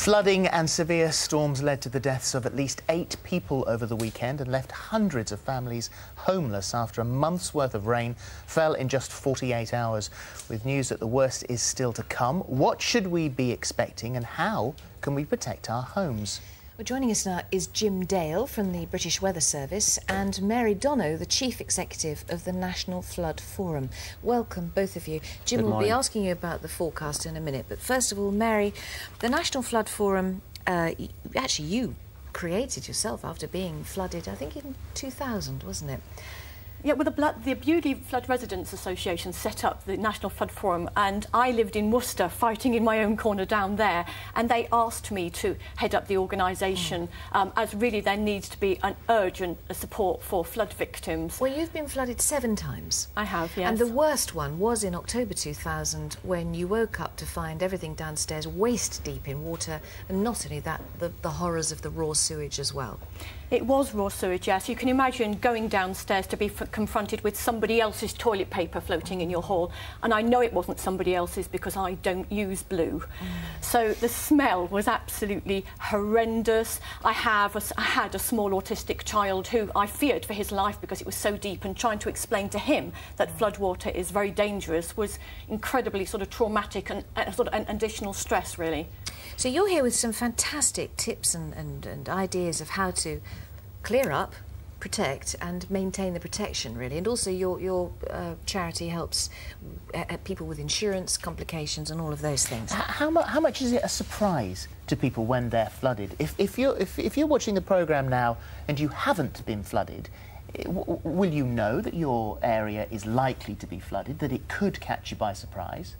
Flooding and severe storms led to the deaths of at least 8 people over the weekend and left hundreds of families homeless after a month's worth of rain fell in just 48 hours. With news that the worst is still to come, what should we be expecting and how can we protect our homes? Well, joining us now is Jim Dale from the British Weather Service and Mary Donoghue, the Chief Executive of the National Flood Forum. Welcome, both of you. Jim will be asking you about the forecast in a minute, but first of all, Mary, the National Flood Forum, actually you created yourself after being flooded, I think in 2000, wasn't it? Yeah, well, the Bewdley Flood Residents Association set up the National Flood Forum, and I lived in Worcester fighting in my own corner down there, and they asked me to head up the organisation as really there needs to be an urgent support for flood victims. Well, you've been flooded 7 times. I have, yes. And the worst one was in October 2000 when you woke up to find everything downstairs waist deep in water, and not only that, the horrors of the raw sewage as well. It was raw sewage, yes. You can imagine going downstairs to be confronted with somebody else's toilet paper floating in your hall, and I know it wasn't somebody else's because I don't use blue. So the smell was absolutely horrendous. I had a small autistic child who I feared for his life because it was so deep, and trying to explain to him that floodwater is very dangerous was incredibly sort of traumatic and sort of an additional stress, really. So you're here with some fantastic tips and ideas of how to clear up, protect and maintain the protection, really. And also your charity helps people with insurance, complications and all of those things. How much is it a surprise to people when they're flooded? If you're watching the programme now and you haven't been flooded, will you know that your area is likely to be flooded, that it could catch you by surprise?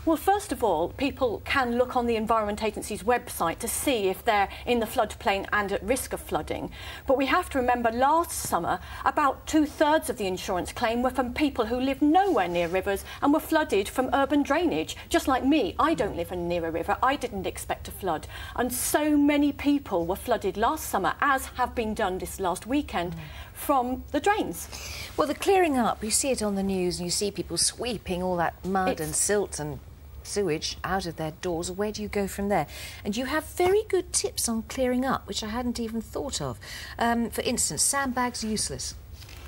Well, first of all, people can look on the Environment Agency's website to see if they're in the floodplain and at risk of flooding. But we have to remember last summer, about 2/3 of the insurance claim were from people who live nowhere near rivers and were flooded from urban drainage. Just like me, I don't live near a river. I didn't expect to flood. And so many people were flooded last summer, as have been done this last weekend, from the drains. Well, the clearing up, you see it on the news and you see people sweeping all that mud and silt and sewage out of their doors. Where do you go from there? And you have very good tips on clearing up, which I hadn't even thought of. For instance, sandbags useless.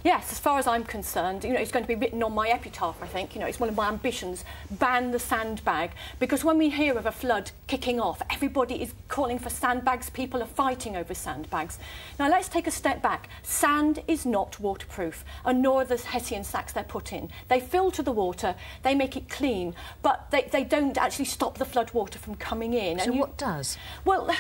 Yes, as far as I'm concerned, you know, it's going to be written on my epitaph, I think. You know, it's one of my ambitions, ban the sandbag. Because when we hear of a flood kicking off, everybody is calling for sandbags. People are fighting over sandbags. Now, let's take a step back. Sand is not waterproof, and nor are the Hessian sacks they're put in. They filter the water, they make it clean, but they don't actually stop the flood water from coming in. So what does? Well,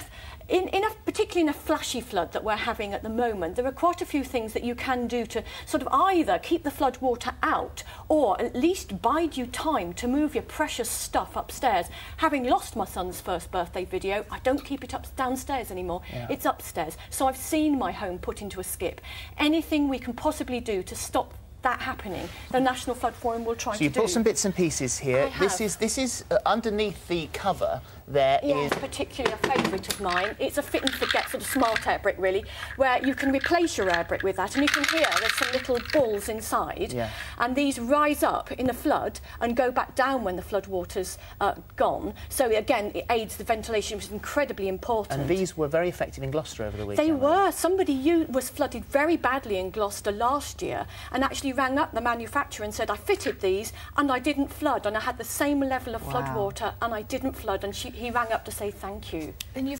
particularly in a flashy flood that we're having at the moment, there are quite a few things that you can do to sort of either keep the flood water out or at least bide you time to move your precious stuff upstairs. Having lost my son's first birthday video, I don't keep it up downstairs anymore. Yeah. It's upstairs. So I've seen my home put into a skip. Anything we can possibly do to stop that happening, the National Flood Forum will try to do. So you brought some bits and pieces here. This is underneath the cover. There is particularly a favourite of mine. It's a fit and forget sort of smart air brick, really, where you can replace your air brick with that, and you can hear there's some little balls inside, and these rise up in a flood and go back down when the flood water's gone. So again, it aids the ventilation, which is incredibly important. And these were very effective in Gloucester over the weekend. They were. Somebody was flooded very badly in Gloucester last year, and actually rang up the manufacturer and said, I fitted these and I didn't flood, and I had the same level of flood water and I didn't flood, and he rang up to say thank you. And you've